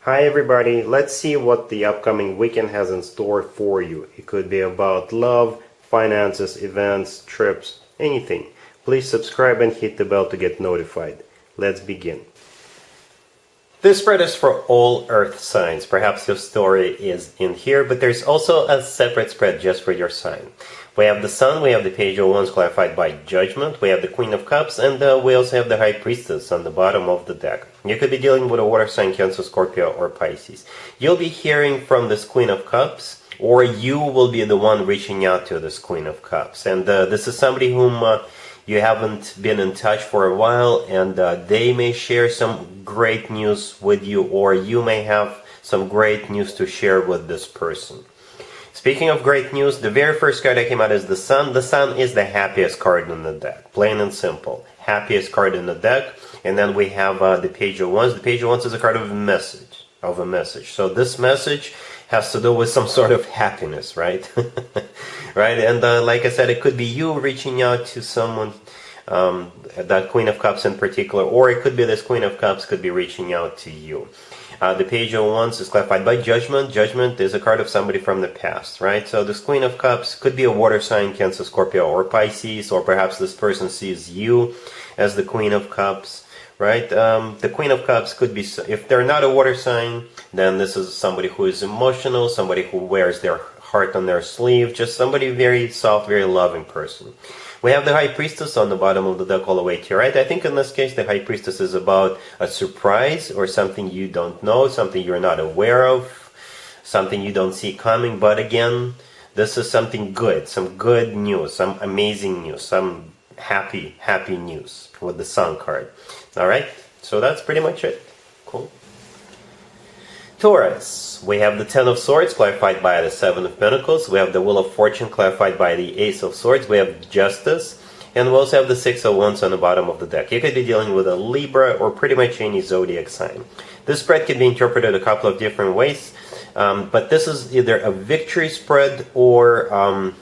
Hi everybody, let's see what the upcoming weekend has in store for you. It could be about love, finances, events, trips, anything. Please subscribe and hit the bell to get notified. Let's begin. This spread is for all Earth signs. Perhaps your story is in here, but there's also a separate spread just for your sign. We have the Sun, we have the Page of Wands clarified by Judgment, we have the Queen of Cups, and we also have the High Priestess on the bottom of the deck. You could be dealing with a water sign, Cancer, Scorpio, or Pisces. You'll be hearing from this Queen of Cups, or you will be the one reaching out to this Queen of Cups. And this is somebody whom you haven't been in touch for a while, and they may share some great news with you, or you may have some great news to share with this person. Speaking of great news, the very first card that came out is the Sun. The Sun is the happiest card in the deck, plain and simple. Happiest card in the deck. And then we have the Page of Wands. The Page of Wands is a card of a message. So this message has to do with some sort of happiness, right? Right? And like I said, it could be you reaching out to someone, that Queen of Cups in particular, or it could be this Queen of Cups could be reaching out to you. The Page of Wands is clarified by Judgment. Judgment is a card of somebody from the past, right? So this Queen of Cups could be a water sign, Cancer, Scorpio, or Pisces, or perhaps this person sees you as the Queen of Cups, right? The Queen of Cups could be, if they're not a water sign, then this is somebody who is emotional, somebody who wears their heart on their sleeve, just somebody very soft, very loving person. We have the High Priestess on the bottom of the deck all the way to your right. I think in this case the High Priestess is about a surprise or something you don't know, something you're not aware of, something you don't see coming. But again, this is something good, some good news, some amazing news, some happy news with the Sun card. Alright, so that's pretty much it. Cool. Taurus, we have the Ten of Swords clarified by the Seven of Pentacles, we have the Wheel of Fortune clarified by the Ace of Swords, we have Justice, and we also have the Six of Wands on the bottom of the deck. You could be dealing with a Libra or pretty much any zodiac sign. This spread can be interpreted a couple of different ways, but this is either a victory spread or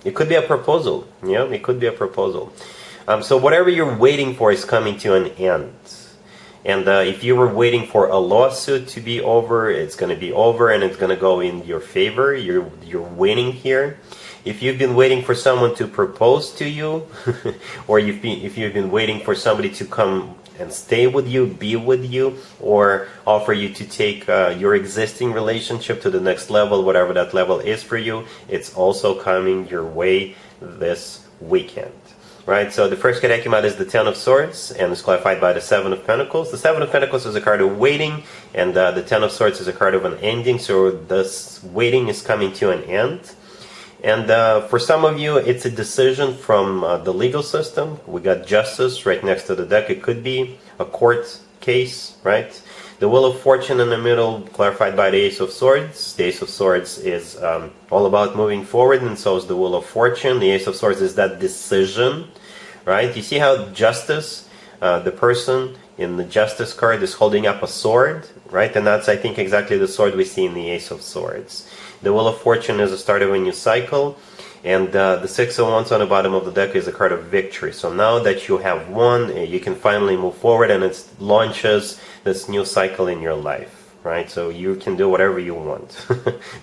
it could be a proposal. Yeah, it could be a proposal. So whatever you're waiting for is coming to an end. And if you were waiting for a lawsuit to be over, it's going to be over and it's going to go in your favor. You're winning here. If you've been waiting for someone to propose to you, or if you've been waiting for somebody to come and stay with you, be with you, or offer you to take your existing relationship to the next level, whatever that level is for you, it's also coming your way this weekend. Right, so the first card that came out is the Ten of Swords, and it's clarified by the Seven of Pentacles. The Seven of Pentacles is a card of waiting, and the Ten of Swords is a card of an ending, so this waiting is coming to an end. And for some of you, it's a decision from the legal system. We got Justice right next to the deck. It could be a court case, right? The Wheel of Fortune in the middle, clarified by the Ace of Swords. The Ace of Swords is all about moving forward, and so is the Wheel of Fortune. The Ace of Swords is that decision, right? You see how Justice, the person in the Justice card is holding up a sword, right? And that's, I think, exactly the sword we see in the Ace of Swords. The Wheel of Fortune is the start of a new cycle, and the Six of Wands on the bottom of the deck is a card of victory. So now that you have won, you can finally move forward, and it launches this new cycle in your life, right? So you can do whatever you want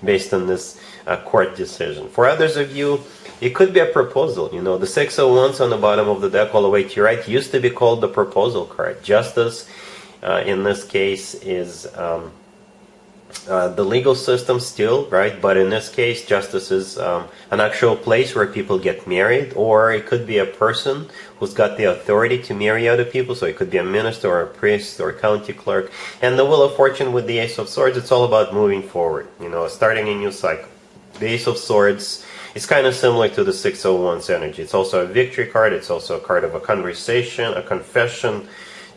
based on this court decision. For others of you, it could be a proposal. You know, the Six of Wands on the bottom of the deck all the way to your right used to be called the proposal card. Justice, in this case, is the legal system still, right? But in this case, Justice is an actual place where people get married, or it could be a person who's got the authority to marry other people. So it could be a minister or a priest or a county clerk. And the Wheel of Fortune with the Ace of Swords, it's all about moving forward, you know, starting a new cycle. The Ace of Swords is kind of similar to the Six of Wands energy. It's also a victory card. It's also a card of a conversation, a confession,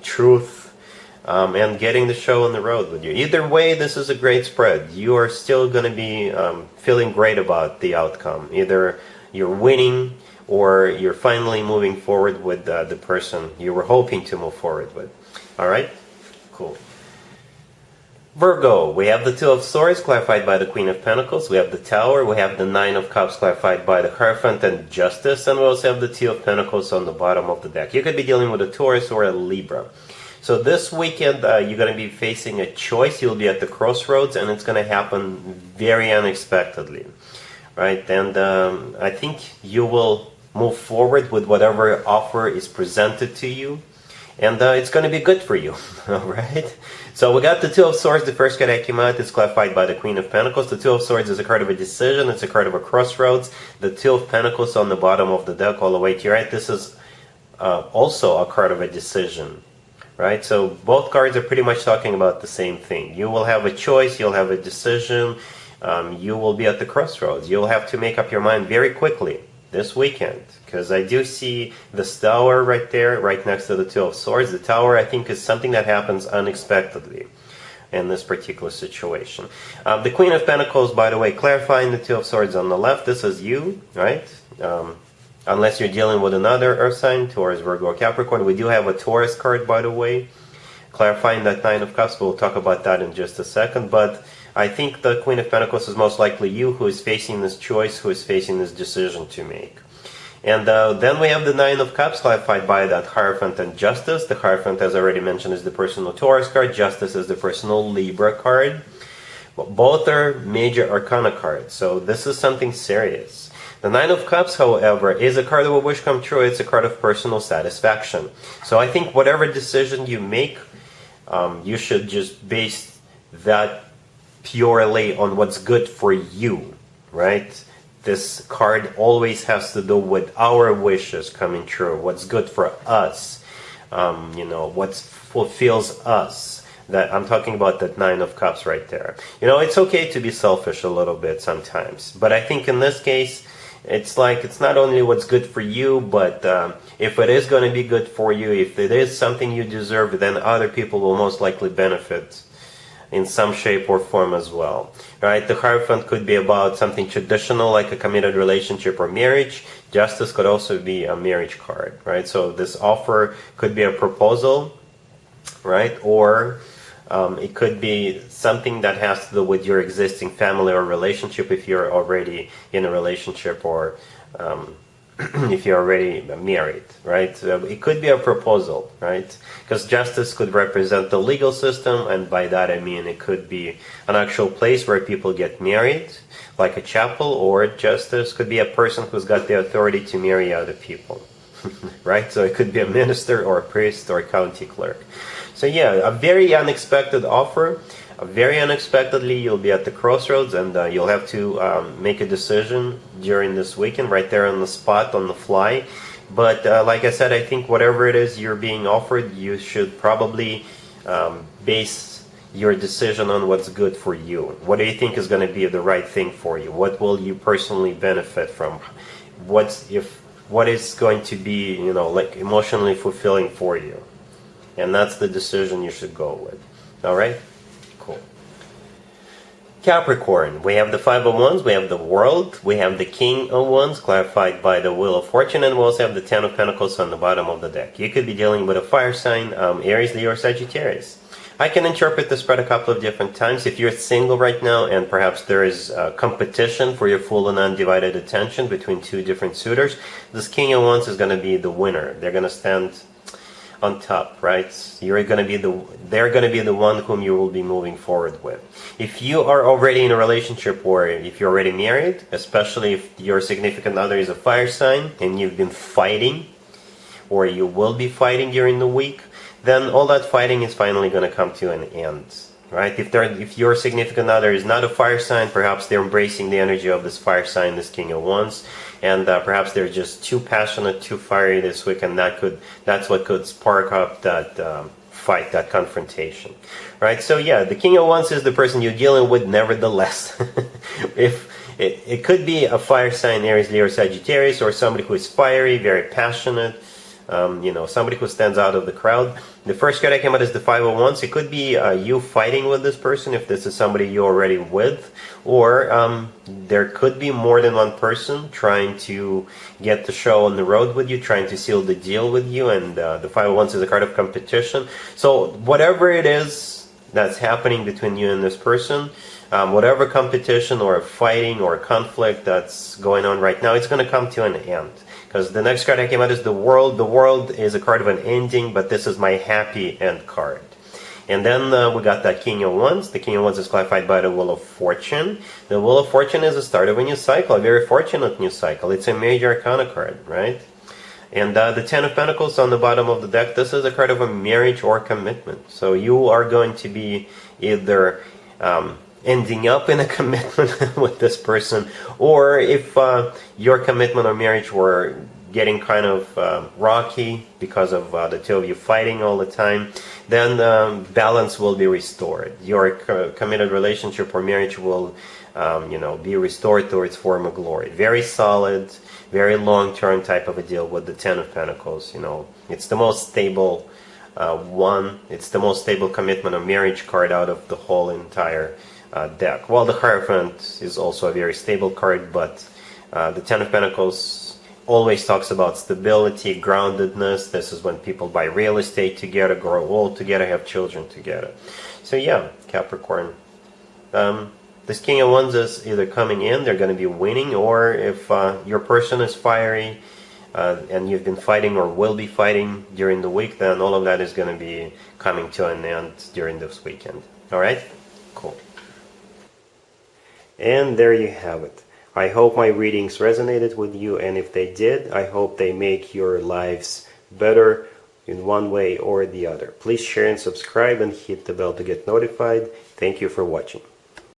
truth, and getting the show on the road with you. Either way, this is a great spread. You are still going to be feeling great about the outcome. Either you're winning or you're finally moving forward with the person you were hoping to move forward with. Alright? Cool. Virgo, we have the Two of Swords clarified by the Queen of Pentacles. We have the Tower. We have the Nine of Cups clarified by the Hierophant and Justice. And we also have the Two of Pentacles on the bottom of the deck. You could be dealing with a Taurus or a Libra. So this weekend, you're going to be facing a choice. You'll be at the crossroads, and it's going to happen very unexpectedly, right? And I think you will move forward with whatever offer is presented to you, and it's going to be good for you, all right? So we got the Two of Swords. The first card that came out is clarified by the Queen of Pentacles. The Two of Swords is a card of a decision. It's a card of a crossroads. The Two of Pentacles on the bottom of the deck all the way to your right. This is also a card of a decision, right? So both cards are pretty much talking about the same thing. You will have a choice. You'll have a decision. You will be at the crossroads. You'll have to make up your mind very quickly this weekend, because I do see this Tower right there, right next to the Two of Swords. The Tower, I think, is something that happens unexpectedly in this particular situation. The Queen of Pentacles, by the way, clarifying the Two of Swords on the left. This is you, right? Unless you're dealing with another Earth sign, Taurus, Virgo, Capricorn. We do have a Taurus card, by the way, clarifying that Nine of Cups. We'll talk about that in just a second, but I think the Queen of Pentacles is most likely you, who is facing this choice, who is facing this decision to make. And then we have the Nine of Cups, clarified by that Hierophant and Justice. The Hierophant, as already mentioned, is the personal Taurus card. Justice is the personal Libra card. Both are major arcana cards, so this is something serious. The Nine of Cups, however, is a card of a wish come true. It's a card of personal satisfaction. So I think whatever decision you make, you should just base that purely on what's good for you, right? This card always has to do with our wishes coming true, what's good for us, what fulfills us. That I'm talking about that Nine of Cups right there. It's okay to be selfish a little bit sometimes, but I think in this case, it's like it's not only what's good for you, but if it is going to be good for you, if it is something you deserve, then other people will most likely benefit in some shape or form as well, right? The Hierophant could be about something traditional like a committed relationship or marriage. Justice could also be a marriage card, right? So this offer could be a proposal, right? Or it could be something that has to do with your existing family or relationship if you're already in a relationship, or if you're already married, right? It could be a proposal, right? Because justice could represent the legal system, and by that I mean it could be an actual place where people get married, like a chapel, or justice could be a person who's got the authority to marry other people, right? So it could be a minister or a priest or a county clerk. So yeah, a very unexpected offer. Very unexpectedly, you'll be at the crossroads, and you'll have to make a decision during this weekend, right there on the spot, on the fly. But like I said, I think whatever it is you're being offered, you should probably base your decision on what's good for you. What do you think is going to be the right thing for you? What will you personally benefit from? What is going to be, like emotionally fulfilling for you? And that's the decision you should go with. All right? Cool. Capricorn, we have the Five of Wands, we have the World, we have the King of Wands, clarified by the Wheel of Fortune, and we also have the Ten of Pentacles on the bottom of the deck. You could be dealing with a fire sign, Aries, Leo, or Sagittarius. I can interpret the spread a couple of different times. If you're single right now and perhaps there is competition for your full and undivided attention between two different suitors, this King of Wands is going to be the winner. They're going to stand on top, right? They're going to be the one whom you will be moving forward with. If you are already in a relationship, or if you're already married, especially if your significant other is a fire sign and you've been fighting, or you will be fighting during the week, then all that fighting is finally going to come to an end, right? If your significant other is not a fire sign, perhaps they're embracing the energy of this fire sign, this King of Wands, and perhaps they're just too passionate, too fiery this week, and that's what could spark up that fight, that confrontation, right? So yeah, the King of Wands is the person you're dealing with nevertheless. If it could be a fire sign, Aries, Leo, or Sagittarius, or somebody who is fiery, very passionate, somebody who stands out of the crowd. The first card I came out is the Five of Wands. It could be you fighting with this person, if this is somebody you're already with, or there could be more than one person trying to get the show on the road with you, trying to seal the deal with you, and the Five of Wands is a card of competition. So whatever it is that's happening between you and this person, whatever competition or fighting or conflict that's going on right now, it's going to come to an end. Because the next card that came out is the World. The World is a card of an ending, but this is my happy end card. And then we got that King of Wands. The King of Wands is clarified by the Wheel of Fortune. The Wheel of Fortune is the start of a new cycle, a very fortunate new cycle. It's a major arcana card, right? And the Ten of Pentacles on the bottom of the deck, this is a card of a marriage or commitment. So you are going to be either ending up in a commitment with this person, or if your commitment or marriage were getting kind of rocky because of the two of you fighting all the time, then balance will be restored. Your committed relationship or marriage will be restored to its former glory. Very solid, very long-term type of a deal with the Ten of Pentacles. It's the most stable one. It's the most stable commitment or marriage card out of the whole entire deck. Well, the Hierophant is also a very stable card, but the Ten of Pentacles always talks about stability, groundedness. This is when people buy real estate together, grow old together, have children together. So yeah, Capricorn. This King of Wands is either coming in, they're going to be winning, or if your person is fiery and you've been fighting or will be fighting during the week, then all of that is going to be coming to an end during this weekend. Alright? Cool. And there you have it. I hope my readings resonated with you, and if they did, I hope they make your lives better in one way or the other. Please share and subscribe and hit the bell to get notified. Thank you for watching.